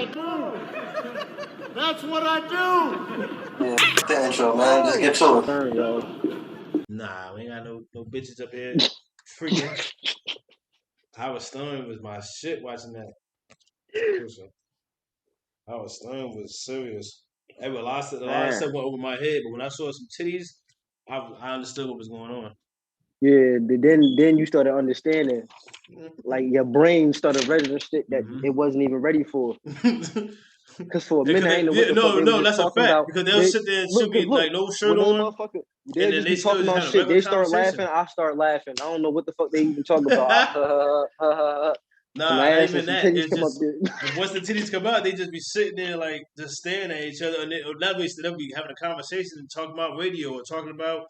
I do. That's what I do. Yeah, the intro, man. Just get to it. Turn, yo. Nah, we ain't got no bitches up here freaking. Howard Stern was my shit watching that. Howard Stern was serious. A lot of stuff went over my head, but when I saw some titties, I understood what was going on. Yeah, then you started understanding. Like your brain started registering shit that it wasn't even ready for. Because for a minute, I ain't know what the fuck they were just talking about. Because they'll sit there and she'll be like no shirt on. They'll just be talking about shit. They start laughing, I start laughing. I don't know what the fuck they even talking about. Nah, not even that. It's just once the titties come out, they just be sitting there like just staring at each other, and they'll be having a conversation and talking about radio or talking about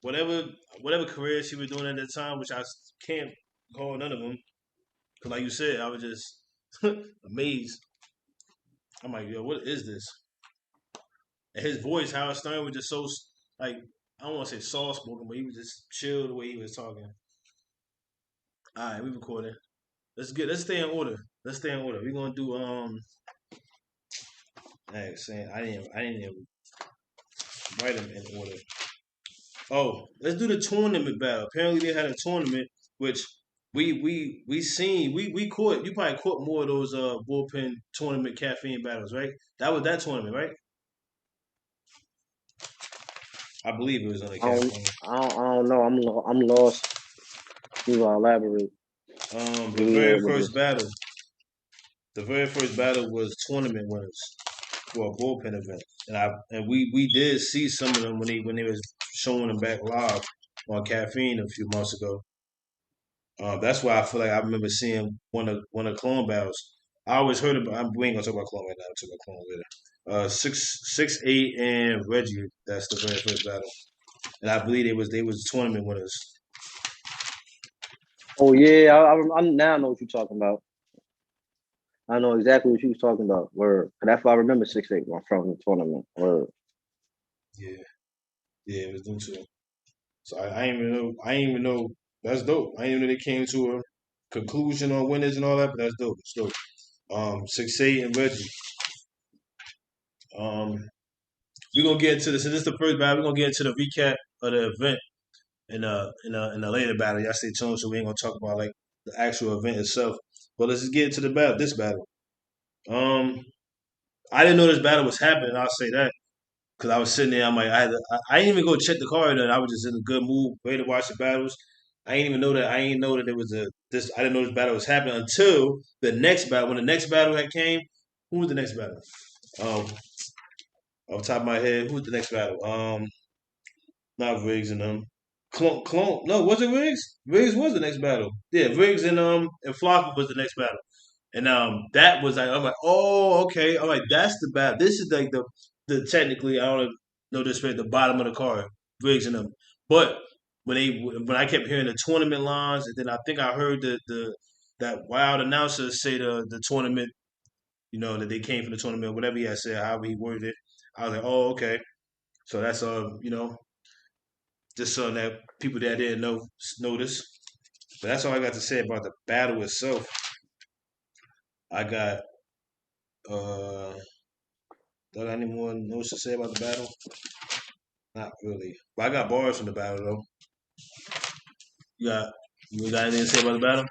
whatever career she was doing at the time, which I can't call none of them. Cause like you said, I was just amazed. I'm like, yo, what is this? And his voice, Howard Stern, was just so like I don't want to say soft spoken, but he was just chill the way he was talking. All right, we recording. Let's stay in order. We're gonna do I didn't even write them in order. Oh, let's do the tournament battle. Apparently they had a tournament which we seen. We caught, you probably caught more of those bullpen tournament caffeine battles, right? That was that tournament, right? I believe it was on the caffeine. I don't know. I'm lost. You gonna elaborate. The very first battle was tournament winners for a bullpen event, and we did see some of them when they was showing them back live on caffeine a few months ago. That's why I feel like I remember seeing one of clone battles. I always heard about. We ain't gonna talk about clone right now. We'll talk about clone later. 6'8" and Reggie. That's the very first battle, and I believe they was tournament winners. Oh yeah, I now know what you're talking about. I know exactly what you was talking about. Word. That's why I remember 6'8" from the tournament. Word. Yeah, it was them two. So I ain't even know. That's dope. I didn't even know they came to a conclusion on winners and all that, but that's dope. It's dope. 6'8" and Reggie. We're gonna get into this. So this is the first battle. We're gonna get into the recap of the event in a later battle. Y'all stay tuned, so we ain't gonna talk about like the actual event itself. But let's just get into the battle. This battle. I didn't know this battle was happening. I'll say that because I was sitting there. I'm like, I didn't even go check the card. I was just in a good mood, ready to watch the battles. I didn't even know that. I didn't know that it was this. I didn't know this battle was happening until the next battle. When the next battle had came, who was the next battle? Off the top of my head, who's the next battle? Not Riggs and Clone. No, was it Riggs? Riggs was the next battle. Yeah, Riggs and Flocka was the next battle. And that was like, I'm like, oh, okay. I'm like, that's the battle. This is like the technically, I don't know this right, the bottom of the card, Riggs and them. But when I kept hearing the tournament lines, and then I think I heard that wild announcer say the tournament, that they came from the tournament, whatever he had said, however he worded it. I was like, oh, okay. So that's just so that people that didn't know this. But that's all I got to say about the battle itself. I got do I got any more notes to say about the battle? Not really. But I got bars from the battle though. You got anything to say about the battle?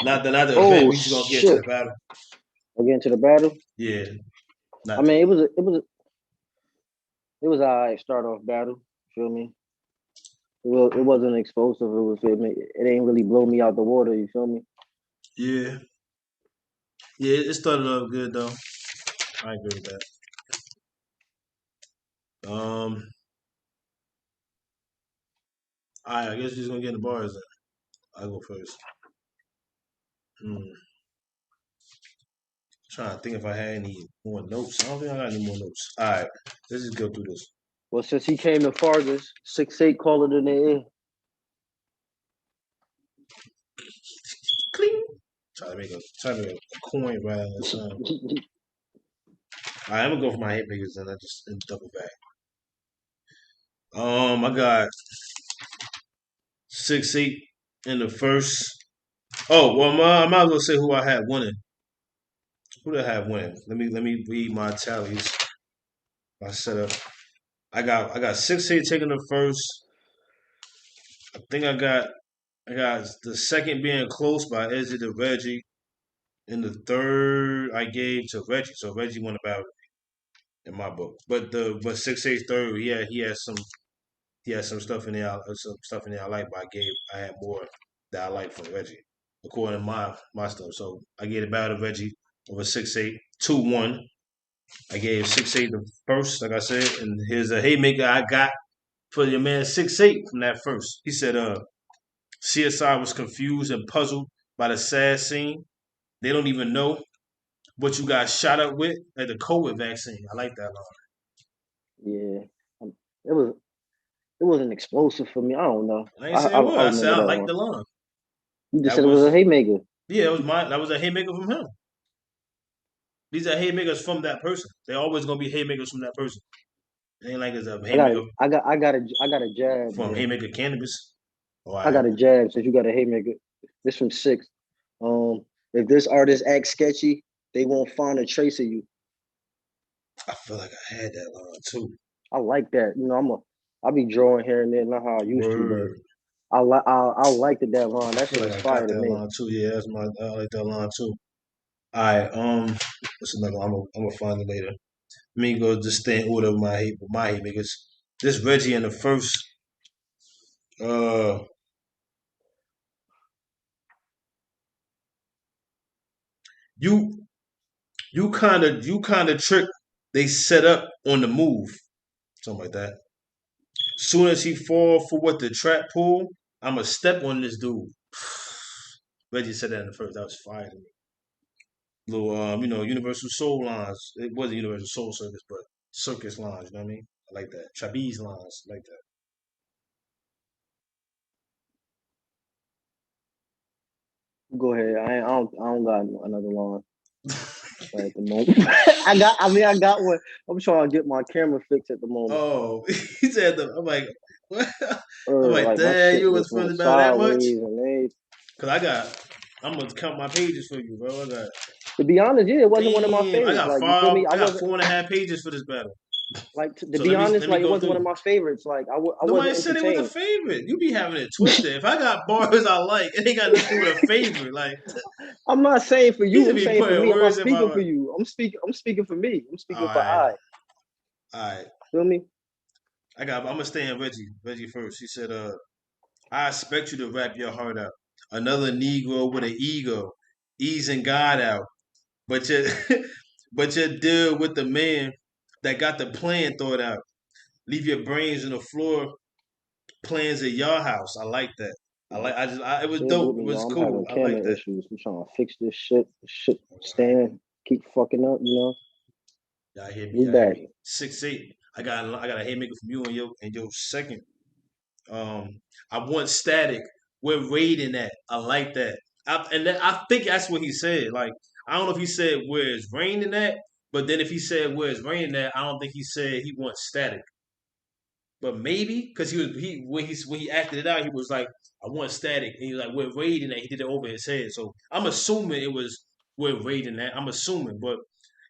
Not the event. We just gonna get to the battle. We'll get into the battle. Yeah. I mean, it was alright start off battle. Feel me? It wasn't explosive. It ain't really blow me out the water. You feel me? Yeah. Yeah, it started off good though. I agree with that. Alright, I guess we're just gonna get in the bars then. I'll go first. Trying to think if I had any more notes. I don't think I got any more notes. Alright, let's just go through this. Well, since he came the farthest, 6'8", call it in the air. Cling. Try to make a coin right on the sun. Alright, I'm gonna go for my hit makers and I just double back. I got 6'8" in the first. Oh, well, I might as well say who I had winning. Who did I have win? Let me read my tallies. My setup. I got 6-8 taking the first. I think I got the second being close by Izzy to Reggie. And the third I gave to Reggie. So Reggie won about it in my book. But 6-8 third, he had some stuff in there I like, but I had more that I like from Reggie. According to my stuff. So I gave the battle to Reggie over 6-8, 2-1. I gave 6-8 the first, like I said, and here's a haymaker I got for your man 6-8 from that first. He said CSI was confused and puzzled by the sad scene. They don't even know what you got shot up with at the COVID vaccine. I like that line. Yeah, it was it wasn't explosive for me. I don't know. I ain't say it was. I said I like the line. You just said it was a haymaker. Yeah, that was a haymaker from him. These are haymakers from that person. They're always gonna be haymakers from that person. It ain't like it's a haymaker. I got a jab from haymaker cannabis. I got a jab since you got a haymaker. This from 6. If this artist acts sketchy, they won't find a trace of you. I feel like I had that line too. I like that. You know, I'll be drawing here and there, not how I used to, but I like that line. That shit was fire to me. Line too. Yeah, I like that line too. All right, what's another? I'm gonna find it later. Let me go just stay in order of my hate makers. This Reggie in the first. You kind of trick. They set up on the move, something like that. Soon as he fall for what the trap pull, I'ma step on this dude. Reggie said that in the first. That was fire to me. Little, Universal Soul lines. It wasn't Universal Soul Circus, but circus lines. You know what I mean? I like that. Trapeze lines. I like that. Go ahead. I don't got another line at the moment. I got one. I'm trying to get my camera fixed at the moment. Oh, he said I'm like, what? I'm like, damn, you was feeling about that much? Cause I'm gonna count my pages for you, bro. To be honest, yeah, it wasn't one of my favorites. I got 4.5 pages for this battle. Like to be honest, like it wasn't one of my favorites. Like I nobody said it was a favorite. You be having it twisted. If I got bars I like, it ain't got nothing to do with a favorite. Like I'm not saying for you. I'm saying for me. I'm not speaking for you. I'm speaking for me. I'm speaking for I. All right. Feel me? I'm gonna stay in Reggie first. He said, I expect you to rap your heart out. Another Negro with an ego, easing God out. But you deal with the man that got the plan thought out. Leave your brains on the floor. Plans at your house. I like that. It was dope. It was cool. I like that. Issues. I'm trying to fix this shit. Stand. Keep fucking up. You know. Y'all hear me? Back. 6-8. I got a haymaker from you and your second. I want static. We're raiding that. I like that. I think that's what he said. Like, I don't know if he said where it's raining at, but then if he said where it's raining at, I don't think he said he wants static. But maybe because when he acted it out, he was like, I want static. And he was like, we're raiding that. He did it over his head. So I'm assuming it was we're raiding that. I'm assuming. But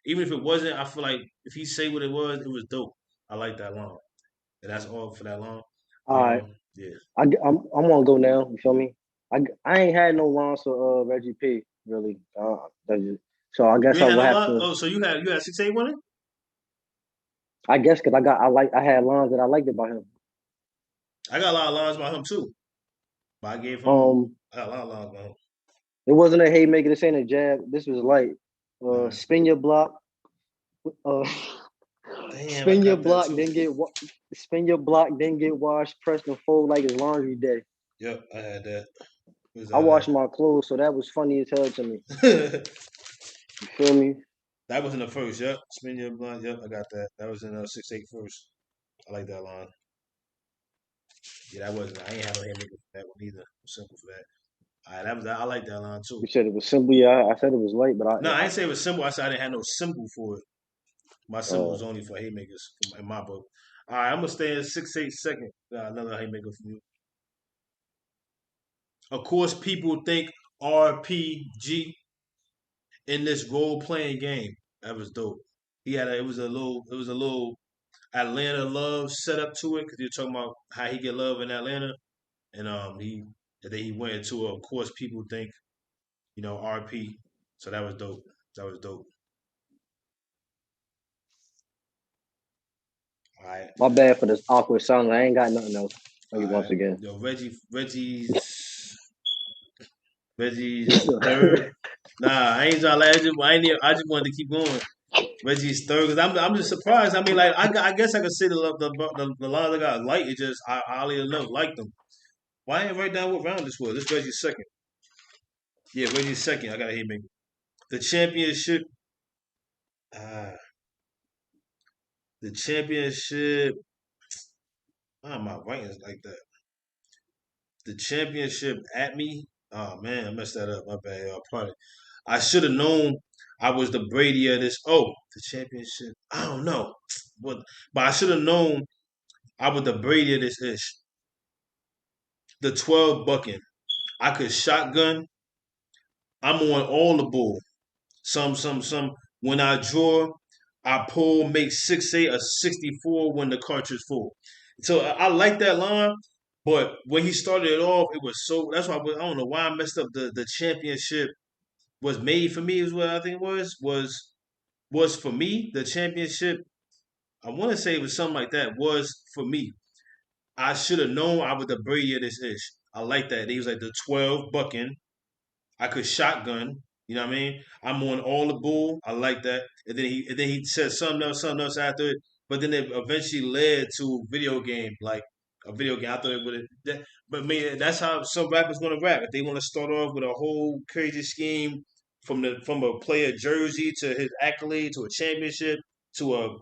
even if it wasn't, I feel like if he say what it was dope. I like that line. And that's all for that line. All right. Yeah. I'm gonna go now. You feel me? I ain't had no lines for Reggie P. Really. So I guess I will have to. Oh, so you had 6-8 winning? I guess because I had lines that I liked about him. I got a lot of lines about him too. But I gave him I got a lot of lines about him. It wasn't a haymaker. This ain't a jab. This was light. Spin your block. Spin your block, then get washed, pressed, and fold like it's laundry day. Yep, I had that. I washed my clothes, so that was funny as hell to me. You feel me? That was in the first, yep. Spin your block, yep, I got that. That was in 6-8 first. I like that line. Yeah, I ain't have no haymaker for that one either. Simple for that. All right, I like that line too. You said it was simple, yeah. I said it was light, but I didn't say it was simple. I said I didn't have no symbol for it. My symbol was only for haymakers in my book. All right, I'm gonna stay in 6-8 second. Another haymaker from you. Of course, people think RPG in this role playing game. That was dope. It was a little Atlanta love set up to it because you're talking about how he get love in Atlanta, and then he went into of course people think RP. So that was dope. That was dope. All right. My bad for this awkward song. I ain't got nothing else. Once again. Yo, Reggie's third. Nah, I ain't trying to. I just wanted to keep going. Reggie's third because I'm just surprised. I mean, like I guess I could say the lines I got light. It just I oddly enough like them. Why ain't write down what round this was? This Reggie's second. Yeah, Reggie's second. I got a haymaker. The championship. Uh, the championship. Why am I writing like that? The championship at me. Oh man, I messed that up. My bad. Pardon. I should have known I was the Brady of this. Oh, the championship. I don't know, but I should have known I was the Brady of this ish. The 12 bucking. I could shotgun. I'm on all the bull. Some. When I draw, I pull, make 6-8 or 64 when the cartridge full. So I like that line, but when he started it off, it was so. That's why I don't know why I messed up. The championship was made for me. Is what I think it was for me. The championship. I want to say it was something like that. Was for me. I should have known I was the Brady of this ish. I like that. He was like the 12 bucking. I could shotgun. You know what I mean? I'm on all the bull. I like that. And then he said something else after it. But then it eventually led to video game, like a video game. I thought it would have. But man, that's how some rappers gonna rap. If they want to start off with a whole crazy scheme from a player jersey to his accolade to a championship to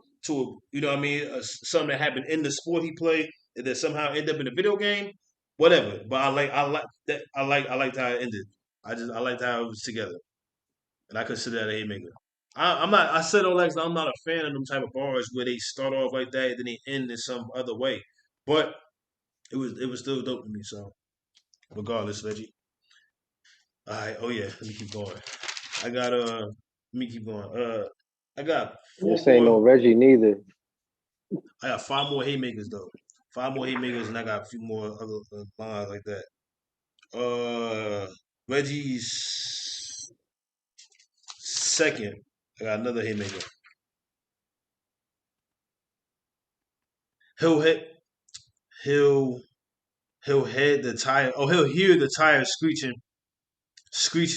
you know what I mean, something that happened in the sport he played and then somehow end up in a video game, whatever. But I like that I liked how it ended. I liked how it was together, and I consider that a haymaker. I'm not. I said all that 'cause I'm not a fan of them type of bars where they start off like that and then they end in some other way. But it was still dope to me. So regardless, Reggie. All right. Oh yeah. Let me keep going. I got Let me keep going. I got four This ain't more. no Reggie neither. I got 5 more haymakers though. 5 more haymakers, and I got a few more other lines like that. Reggie's second. I got another haymaker. He'll hit. He'll he'll head the tire. Oh, he'll hear the tire screeching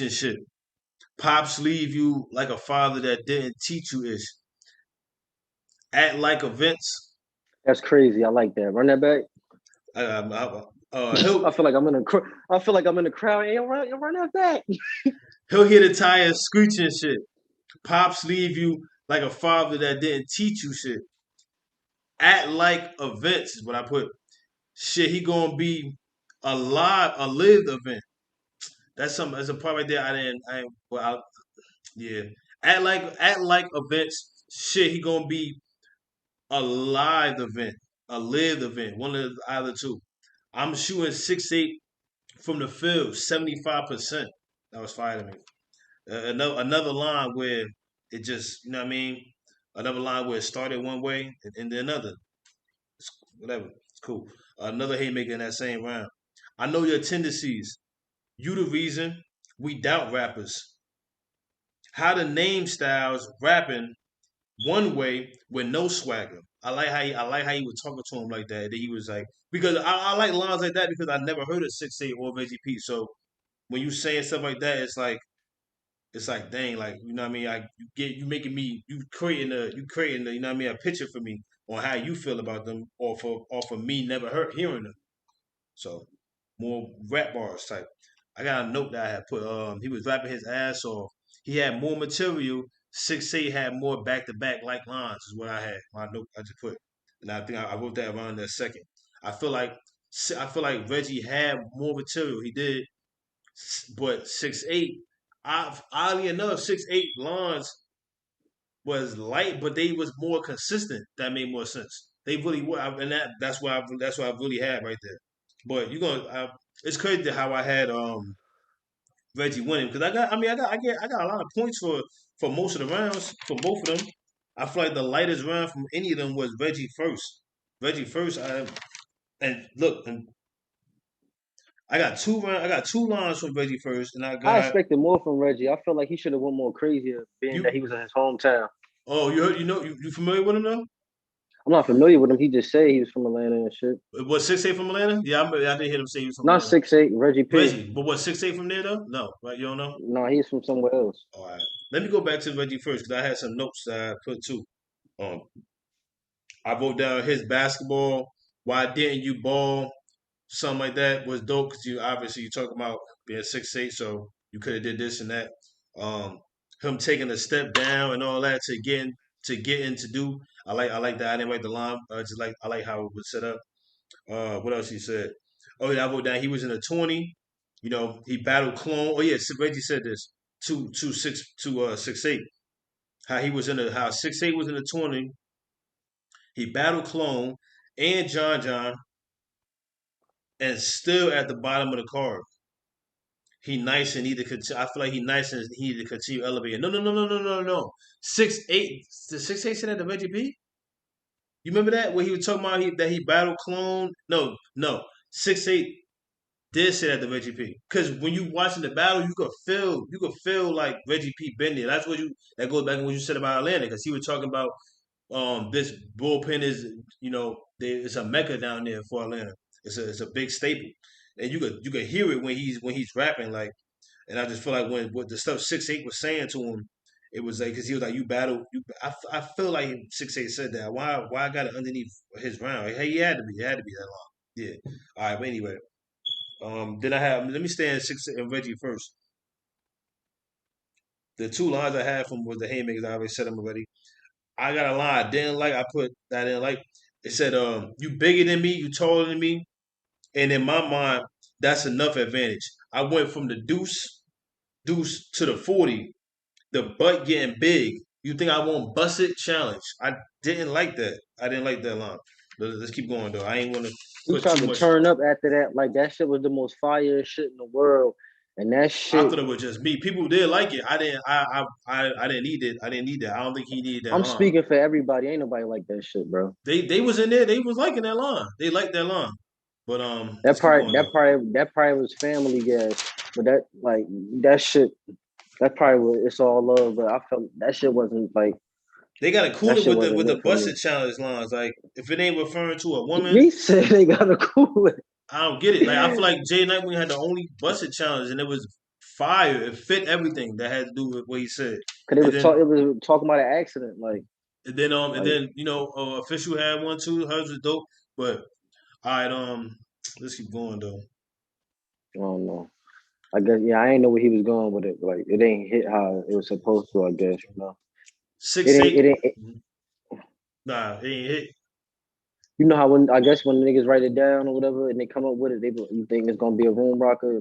shit. Pops leave you like a father that didn't teach you ish. Act like events. That's crazy. I like that. Run that back. He'll I feel like I'm in a. I feel like I'm in the crowd. Hey, run that back. he'll hear the tire screeching shit. Pops leave you like a father that didn't teach you shit. Act like events is what I put. Shit, he gonna be a lived event. That's something. That's a part right there. Yeah. Act like events. Shit, he gonna be a live event, a lived event. One of the either two. I'm shooting 6-8 from the field, 75%. That was fire to me. Another line where it just, you know what I mean? Another line where it started one way and then another. Whatever. It's cool. Another haymaker in that same round. I know your tendencies. You the reason we doubt rappers. How the name styles rapping one way with no swagger. I like how he was talking to him like that. That he was like because I like lines like that because I never heard of 6-8 or Reggie P. So when you saying stuff like that, it's like dang, like you know what I mean. You making me you creating a you know what I mean a picture for me on how you feel about them or for me never hearing them. So more rap bars type. I got a note that I had put. He was rapping his ass off. He had more material. 6-8 had more back to back like lines is what I had. My note I just put, and I think I wrote that around that second. I feel like Reggie had more material. He did, but 6-8. Oddly enough, 6-8 lines was light, but they was more consistent. That made more sense. They really were, and that's what I really had right there. But it's crazy how I had Reggie winning because I got a lot of points for most of the rounds for both of them. I feel like the lightest round from any of them was Reggie first. Reggie first. And I got two lines from Reggie first, and I I got expected more from Reggie. I feel like he should have went more crazier, being that you. he was in his hometown. Oh, you heard? You familiar with him though? I'm not familiar with him. He just said he was from Atlanta and shit. What 6'8" from Atlanta? Yeah, I did hear him say he was from Not Atlanta. 6'8", Reggie P. Reggie, but what 6'8" from there though? No, right? You don't know? No, he's from somewhere else. All right. Let me go back to Reggie first because I had some notes that I put too. Um, I wrote down his basketball. Why didn't you ball? Something like that was dope because you obviously you talking about being 6'8", so you could have did this and that. Um, him taking a step down and all that to get in to do. I like that. I didn't write the line. Just like I like how it was set up. What else he said? Oh yeah, I wrote down he was in a 20. You know, he battled clone. Oh yeah, Reggie said this. 6'8". How 6'8" was in the 20. He battled clone and John and still at the bottom of the card. He nice and need to continue. I feel like he nice and he need to continue elevating. No. 6'8". The 6'8" said at the Reggie P. You remember that when he was talking about that he battled clone? No. 6'8" did say that to Reggie P. Because when you watching the battle, you could feel like Reggie P been there. That goes back to what you said about Atlanta, because he was talking about this bullpen is it's a mecca down there for Atlanta. It's a big staple, and you could hear it when he's rapping like. And I just feel like when what the stuff 6'8" was saying to him, it was like because he was like you battle. I feel like 6'8" said that. Why I got it underneath his round? Hey, he had to be. It had to be that long. Yeah. All right. But anyway, then let me stay in 6'8" and Reggie first. The two lines I had from was the haymakers. I already said them already. I got a line I didn't like. I put that I didn't like. It said, "You bigger than me, you taller than me," and in my mind, that's enough advantage. I went from the deuce to the 40, the butt getting big. You think I won't bust it? Challenge. I didn't like that. I didn't like that line. Let's keep going though. I ain't want to He put tried too to much. turn up after that. Like, that shit was the most fire shit in the world. And that I shit, thought it was just me. People did like it. I didn't. I didn't need it. I didn't need that. I don't think he needed that I'm line. speaking for everybody. Ain't nobody like that shit, bro. They was in there. They was liking that line. They liked that line. But That let's keep part, going though. that part was family gas. But that shit, that probably was it's all love. But I felt that shit wasn't like They gotta cool that it shit with wasn't the it for me. busted challenge lines. Like if it ain't referring to a woman, He said they gotta cool it I don't get it. Like I feel like Jay Nightwing had the only busted challenge, and it was fire. It fit everything that had to do with what he said. because And then it was talking about an accident. and Like then official had one too. Hers was dope. But all right, let's keep going though. I don't know. I guess I ain't know where he was going with it. Like it ain't hit how it was supposed to. I guess it Six ain't. eight. It ain't. Nah, it ain't hit. You know how when I guess when niggas write it down or whatever and they come up with it, you think it's gonna be a room rocker.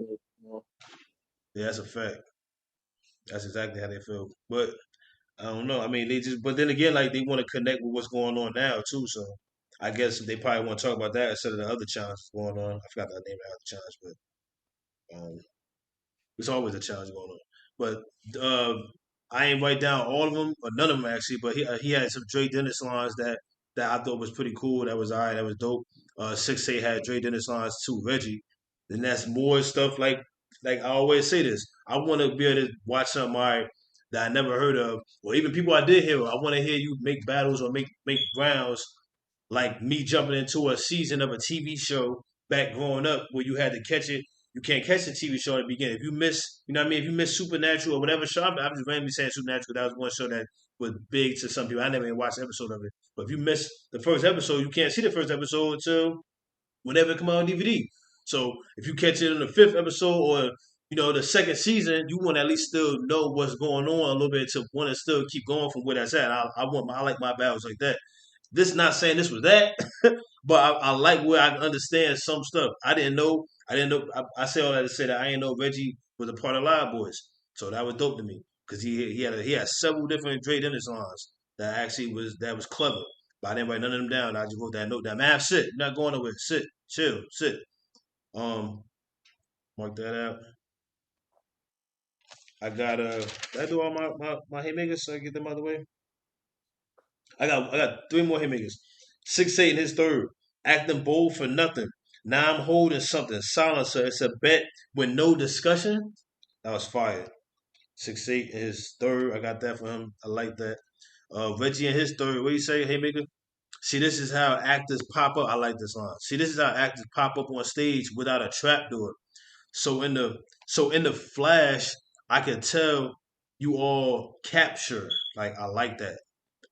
Yeah, that's a fact. That's exactly how they feel. But I don't know. I mean, but then again, like they want to connect with what's going on now too. So I guess they probably want to talk about that instead of the other challenges going on. I forgot the name of the other challenge, but there's always a challenge going on. But I ain't write down all of them or none of them actually. But he had some Dre Dennis lines that I thought was pretty cool. That was all right. That was dope. 6'8" had Dre Dennis lines too. Reggie. Then that's more stuff like I always say this. I want to be able to watch something that I never heard of, or even people I did hear of. I want to hear you make battles or make rounds like me jumping into a season of a TV show back growing up where you had to catch it. You can't catch the TV show at the beginning. If you miss, you know what I mean? If you miss Supernatural or whatever show, I'm just randomly saying Supernatural because that was one show that was big to some people. I never even watched an episode of it. But if you miss the first episode, you can't see the first episode until whenever it come out on DVD. So if you catch it in the fifth episode or the second season, you want to at least still know what's going on a little bit to want to still keep going from where that's at. I like my battles like that. This not saying this was that, but I like where I understand some stuff. I didn't know. I say all that to say that I didn't know Reggie was a part of Live Boys, so that was dope to me because he had several different Dre Dennis lines that was clever. But I didn't write none of them down. I just wrote that note down. Man, sit. You're not going nowhere. Sit. Chill. Sit. Um, mark that out. I got did I do all my haymakers so I get them out of the way? I got three more haymakers. 6'8" in his third. Acting bold for nothing. Now I'm holding something. Silencer. It's a bet with no discussion. That was fire. 6'8" in his third. I got that for him. I like that. Reggie in his third. What do you say, haymaker? See, this is how actors pop up. I like this line. See, this is how actors pop up on stage without a trapdoor. So in the flash, I can tell you all capture. Like I like that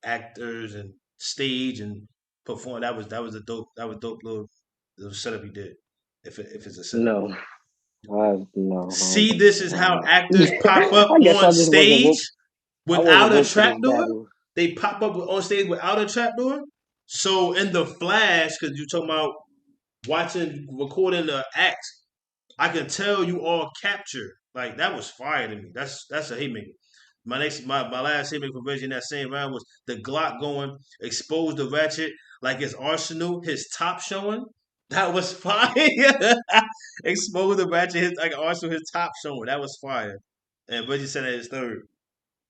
actors and stage and perform. That was a dope little setup he did. If it's a setup. No, no. See, this is how actors pop up I guess on I just wasn't stage woke. I wasn't without a woke for this trapdoor. battle. They pop up on stage without a trapdoor. So in the flash, because you're talking about recording the acts, I can tell you all captured. Like that was fire to me. That's a haymaker. My last haymaker for Reggie in that same round was the Glock going, expose the ratchet like his arsenal, his top showing. That was fire. Expose the ratchet, his like arsenal, his top showing. That was fire. And Reggie said that his third.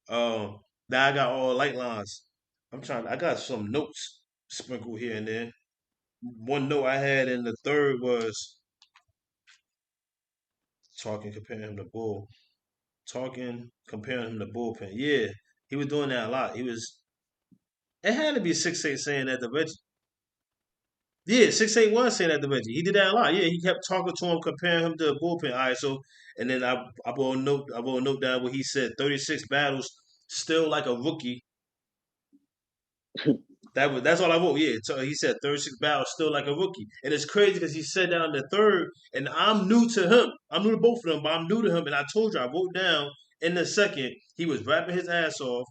Um, now I got all light lines. I got some notes sprinkled here and there. One note I had in the third was talking, comparing him to Bull. Talking, comparing him to Bullpen. Yeah, he was doing that a lot. It had to be 6'8" saying that to Reggie. Yeah, 6'8" was saying that to Reggie. He did that a lot. Yeah, he kept talking to him, comparing him to a Bullpen. All right, so, and then I wrote a note down where he said 36 battles, still like a rookie. That's all I wrote. Yeah, so he said 36 battles, still like a rookie, and it's crazy because he said that on the third, and I'm new to him. I'm new to both of them, but I'm new to him. And I told you, I wrote down in the second he was rapping his ass off,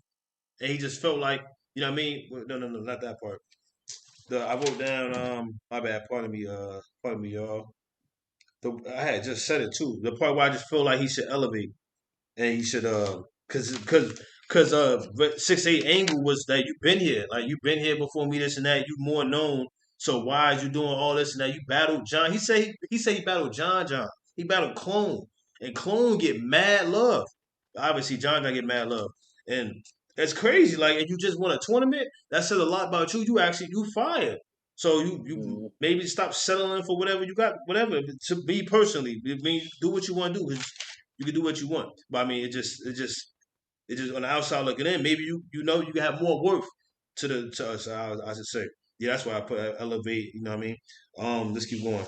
and he just felt like you know what I mean. No, not that part. I wrote down my bad. Pardon me, y'all. I had just said it too. The part where I just feel like he should elevate and he should cause 6'8" angle was that you've been here, like you've been here before me, this and that. You more known, so why is you doing all this and that? You battled John. He said he battled John. He battled Clone, and Clone get mad love. Obviously, John gotta get mad love, and that's crazy. Like, and you just won a tournament. That says a lot about you. You fired. So you maybe stop settling for whatever you got, whatever. To me personally, I mean, do what you want to do. You can do what you want. But I mean, it just on the outside looking in, maybe you know you have more worth to us. I should say. Yeah, that's why I put elevate. You know what I mean? Let's keep going.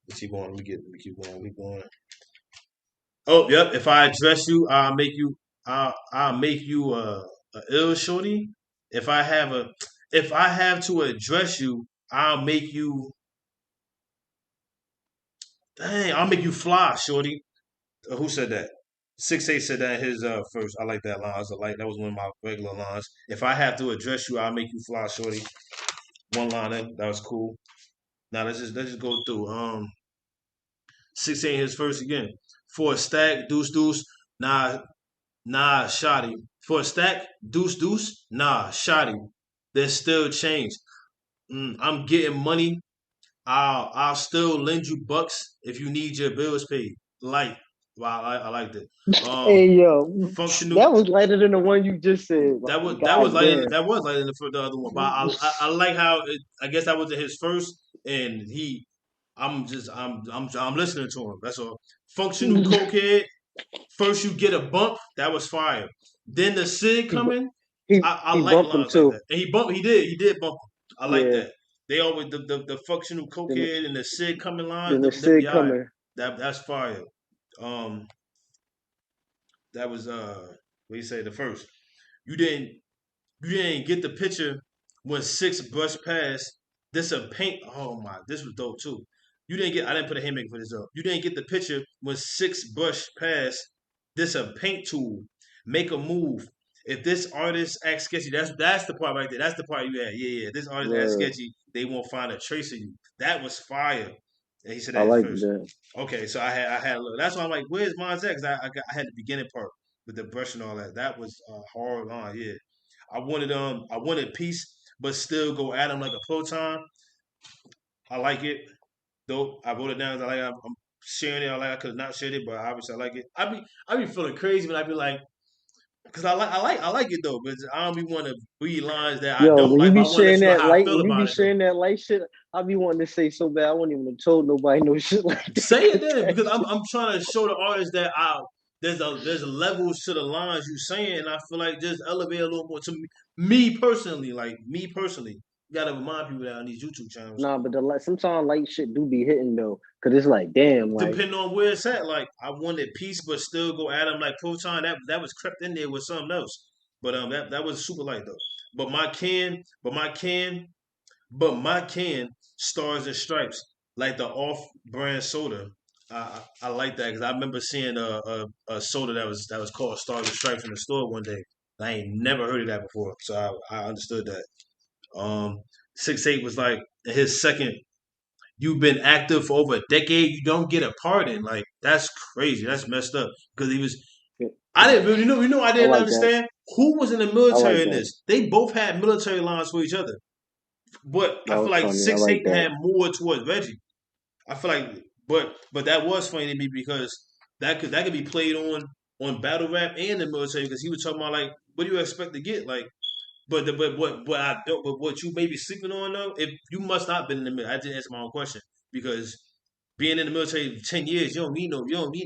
Let's keep going. Let me keep going. We going. Oh, yep. If I address you, I'll make you. I'll make you a ill shorty. If I have a, if I have to address you, I'll make you. Dang, I'll make you fly, shorty. Who said that? 6'8" said that in his first. I like that line. That was one of my regular lines. If I have to address you, I'll make you fly, shorty. One liner. That was cool. Now let's just go through. 6'8" his first again. For a stack, deuce deuce. Nah, shoddy. For a stack, deuce deuce. Nah, shoddy. There's still change. I'm getting money. I'll still lend you bucks if you need your bills paid. Like, wow, I liked it. Hey yo, Functional. that was lighter than the one you just said. That was that was God like damn. that was like in the other one, but I like how I guess that was his first, and I'm listening to him. That's all. Functional cokehead. First you get a bump. That was fire. Then the Sig he bu- coming. he I he like bumped him lines like too. that, and he did bump him. I like Yeah. that. They always the functional Then cokehead and the Sig coming lines. then the Them be Sig alright. coming. That's fire. Um, that was what you say the first. You didn't you didn't get the picture when six brushed past. This a paint. Oh my, this was dope too. You didn't get. I didn't put a haymaker for this up. You didn't get the picture when six brushed past. This a paint tool. Make a move. If this artist acts sketchy, that's the part right there. That's the part you had. Yeah. This artist acts Yeah, sketchy, they won't find a trace of you. That was fire. And he said I that his like first. that. Okay, so I had a look. That's why I'm like, where's mine's at? Because I had the beginning part with the brush and all that. That was a hard line. Yeah. I wanted peace, but still go at him like a proton. I like it. Dope. I wrote it down. I like. sharing it. I could have not shared it, but obviously I like it. I be feeling crazy when I be like, because I like it though, but I don't be want to read lines that I Yo, don't when you like. But be I want to let sharing you know that how I light, feel when you be about it though. sharing that light shit, I be wanting to say so bad. I won't even have told nobody no shit like Say it then, that. because I'm trying to show the artist that there's a levels to the lines you saying, and I feel like just elevate a little more to me personally. Like me personally, you gotta remind people that on these YouTube channels. Nah, but sometimes light shit do be hitting though, cause it's like, damn, like Depending on where it's at, like I wanted peace, but still go at him like Proton. That was crept in there with something else. But that was super light though. But my can stars and stripes like the off-brand soda. I like that because I remember seeing a soda that was called Stars and Stripes in the store one day. I ain't never heard of that before, so I understood that. 6 8 was like his second. You've been active for over a decade. You don't get a pardon. Like that's crazy. That's messed up because he was. I didn't really know. I I didn't like that. understand who was in the I like military in that. this. They both had military lines for each other. But I That feel was like funny. I 6 like 8 that. had more towards Reggie. I feel like, but that was funny to me because that could be played on battle rap and the military because he was talking about like, what do you expect to get? Like, but I don't. But what you may be sleeping on though, if you must not been in the military, I didn't answer my own question because being in the military 10 years, you don't need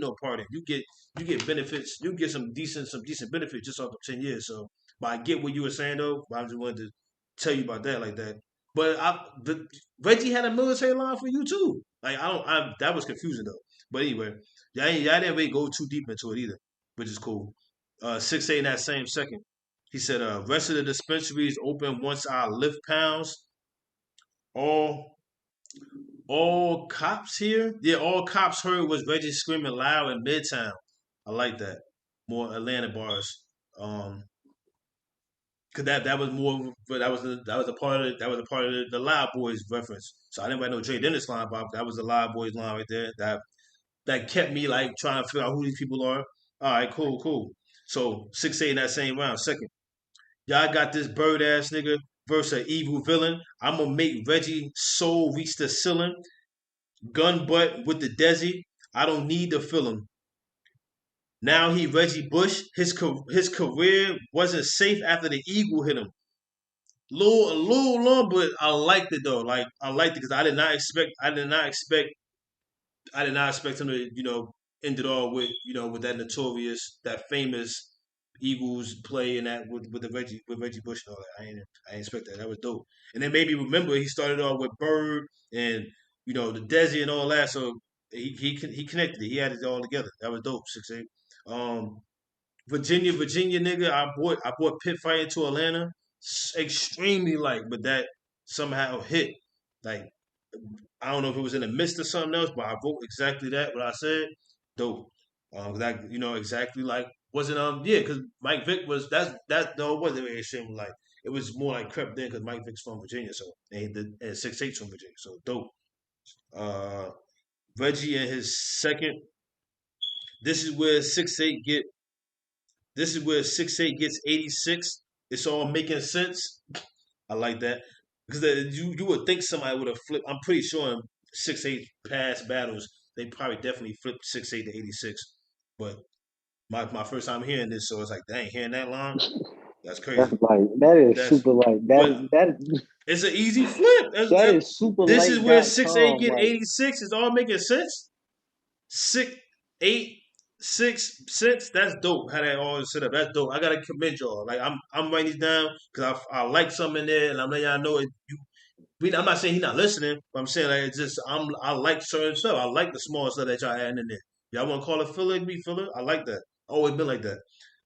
no pardon. You get benefits. You get some decent benefits just off of 10 years. So, but I get what you were saying though. But I just wanted to tell you about that like that. But Reggie had a military line for you too. Like I don't. That was confusing though. But anyway, y'all didn't really go too deep into it either, which is cool. 6 8 in that same second. He said, rest of the dispensaries open once I lift pounds. All all cops here? Yeah, all cops heard was Reggie screaming loud in Midtown. I like that. More Atlanta bars. Cause that was more, but that was a part of the Loud Boys reference. So I didn't write no Dre Dennis line, but that was the Loud Boys line right there. That kept me like trying to figure out who these people are. All right, cool. So 6 8 in that same round. Second, y'all got this bird ass nigga versus an evil villain. I'm gonna make Reggie soul reach the ceiling. Gun butt with the Desi. I don't need to feel him. Now he Reggie Bush. His career wasn't safe after the eagle hit him. A little long, but I liked it though. Like I liked it because I did not expect him to end it all with that notorious, that famous Eagles play and that with Reggie Bush and all that. I ain't expect that. That was dope. And then maybe remember he started off with Bird and the Desi and all that. So he connected it. He had it all together. That was dope. 6 8. Um, Virginia nigga. I bought Pit Fight into Atlanta. Extremely light, but that somehow hit. Like I don't know if it was in the midst of something else, but I wrote exactly that. What I said, dope. That exactly like wasn't yeah, because Mike Vick was that though wasn't really shame like it was more like crept in because Mike Vick's from Virginia, so and 6 8's from Virginia, so dope. Uh, Reggie in his second. This is where 6 8 get. This is where 6 8 gets 86. It's all making sense. I like that because you would think somebody would have flipped. I'm pretty sure in 6 8 past battles they probably definitely flipped 6 8 to 86. But my first time hearing this, so it's like, dang, hearing that line, that's That's crazy. light. That is That's super light. but That it's an easy flip. that is This is where 6 8 superlight.com. get Like 86. Is all making sense. 6 8 6 6. That's dope. How that all set up. That's dope. I gotta commend y'all. Like I'm writing these down because I like something in there, and I'm letting y'all know it. I'm not saying he's not listening, but I'm saying like it's just I like certain stuff. I like the small stuff that y'all adding in there. Y'all want to call it filler? Be filler. I like that. Always been like that.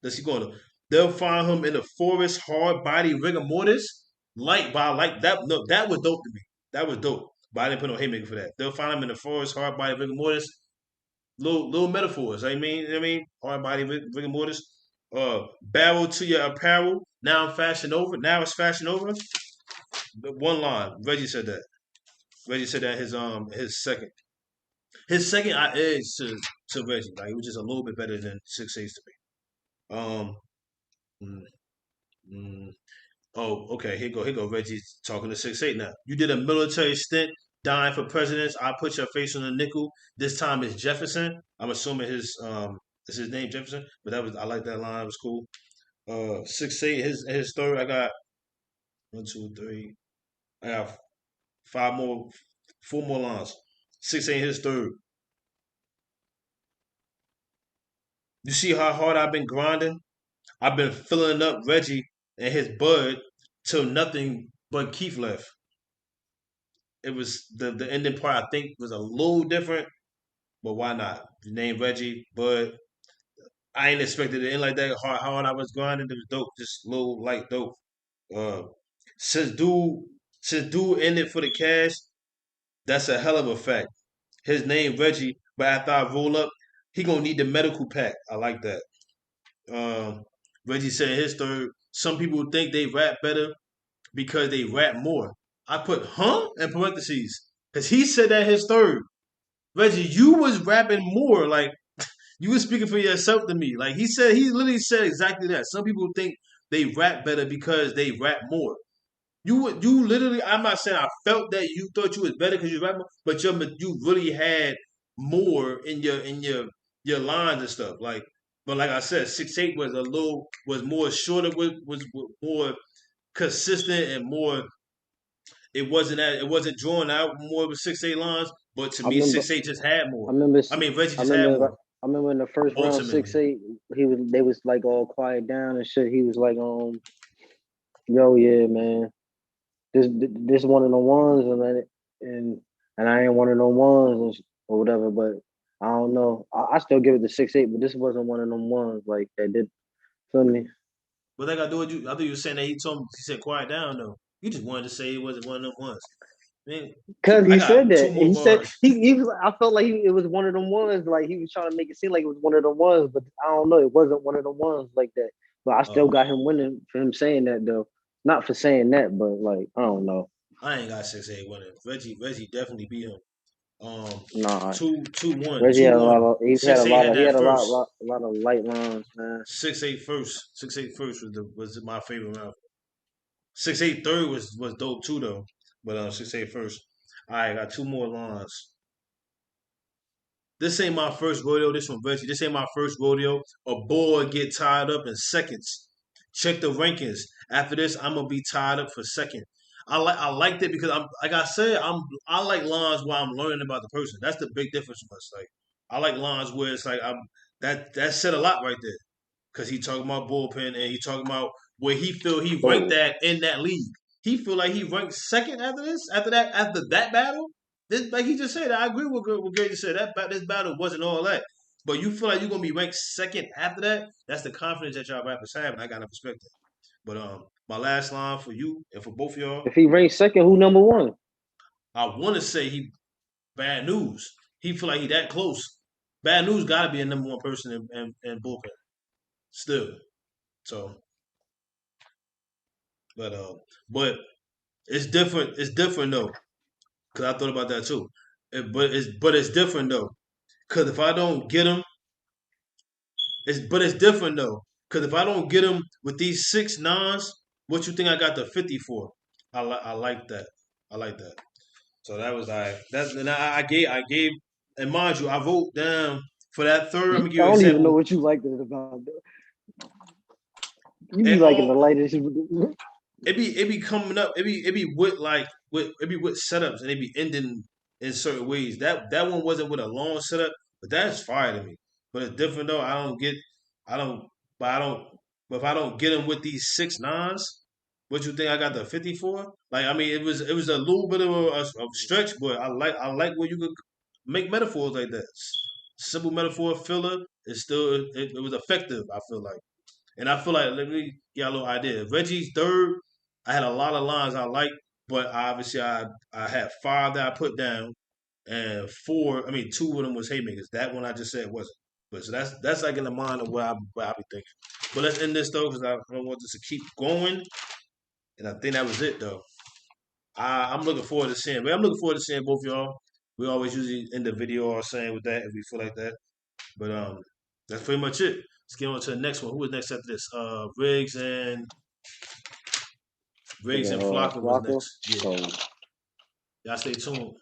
Let's keep going. They'll find him in the forest, hard body rigor mortis. But I like that. No, that was dope to me. That was dope. But I didn't put no haymaker for that. They'll find him in the forest, hard body rigor mortis. Little metaphors. Hard body rigor mortis. Barrel to your apparel. Now I'm fashion over. Now it's fashion over. One line. Reggie said that. Reggie said that his second. His second I edged to Reggie. Like it was just a little bit better than 6 8 to me. Mm, mm. Oh, okay. Here go Reggie talking to 6 8 now. You did a military stint dying for presidents. I put your face on a nickel. This time it's Jefferson. I'm assuming is his name Jefferson, but I like that line. It was cool. 6'8", his third. I got 1, 2, 3. I got 4 more lines. 6'8", his third. You see how hard I've been grinding? I've been filling up Reggie and his bud till nothing but Keith left. It was the ending part I think was a little different, but why not? The name Reggie, Bud. I ain't expected it to end like that. How hard I was grinding, it was dope. Just little light dope. Uh, since dude ended for the cash, that's a hell of a fact. His name Reggie, but after I roll up, he gonna need the medical pack. I like that. Reggie said his third. Some people think they rap better because they rap more. I put in parentheses because he said that his third. Reggie, you was rapping more. Like you was speaking for yourself to me. Like he literally said exactly that. Some people think they rap better because they rap more. You literally. I'm not saying I felt that you thought you was better because you rap more, but you really had more in your lines and stuff. But like I said, 6'8" was more shorter, was more consistent and more. It wasn't drawn out more with 6'8" lines, but to me, 6'8" just had more. Reggie just had more. I remember in the first round, 6'8", they was like all quiet down and shit. He was like, yo, yeah, man, this one of the ones, and I ain't one of the ones or whatever. But I don't know. I still give it the 6'8", but this wasn't one of them ones like that did. Feel me? What they got to do with you? I thought you were saying that he said quiet down though. You just wanted to say it wasn't one of them ones. Because he said that. He said he was. I felt like it was one of them ones. Like he was trying to make it seem like it was one of them ones, but I don't know. It wasn't one of them ones like that. But I still got him winning for him saying that though. Not for saying that, but like I don't know. I ain't got 6'8" winning. Reggie definitely beat him. Nah, 2-1. Reggie had a lot of. He had a lot of light lines, man. 6'8" first. 6'8" first was my favorite round. 6'8" third was dope too though. But 6'8" first. All right, got 2 more lines. This ain't my first rodeo. This from Reggie. This ain't my first rodeo. A boy get tied up in seconds. Check the rankings. After this, I'm gonna be tied up for second. I liked it because I like lines where I'm learning about the person. That's the big difference from us. Like I like lines where it's like that said a lot right there. Cause he talking about bullpen and he talking about where he feel he ranked that in that league. He feel like he ranked second after that battle. This, like he just said, I agree with what Gary said. This battle wasn't all that. But you feel like you're gonna be ranked second after that? That's the confidence that y'all rappers have, and I got to respect that. But my last line for you and for both of y'all. If he ranked second, who number one? I want to say he bad news. He feel like he that close. Bad news got to be a number one person in bullpen. Still, so. But it's different. It's different though, cause I thought about that too. But it's different though, cause if I don't get him, it's different though, cause if I don't get him with these 6 nines, what you think I got the 50 for? I like that. I like that. So that was I gave, and mind you, I wrote down for that third. I'm gonna give you an example. I don't even know what you like this about. You be liking the lightest. It be coming up. It be with setups and it be ending in certain ways. That one wasn't with a long setup, but that's fire to me. But it's different though. But if I don't get them with these 6 nines, what you think I got the 50 for? Like I mean, it was a little bit of a stretch, but I like where you could make metaphors like that. Simple metaphor filler is still it was effective. I feel like. And I feel like, let me get a little idea. Reggie's third, I had a lot of lines I liked, but obviously I had 5 that I put down, and 2 of them was haymakers. That one I just said wasn't. But so that's like in the mind of where I be thinking. But let's end this though, because I don't want this to keep going. And I think that was it though. I'm looking forward to seeing. I'm looking forward to seeing both y'all. We always usually end the video or saying with that if we feel like that. But that's pretty much it. Let's get on to the next one. Who was next after this? Riggs and Flocka was next. Yeah. Y'all stay tuned.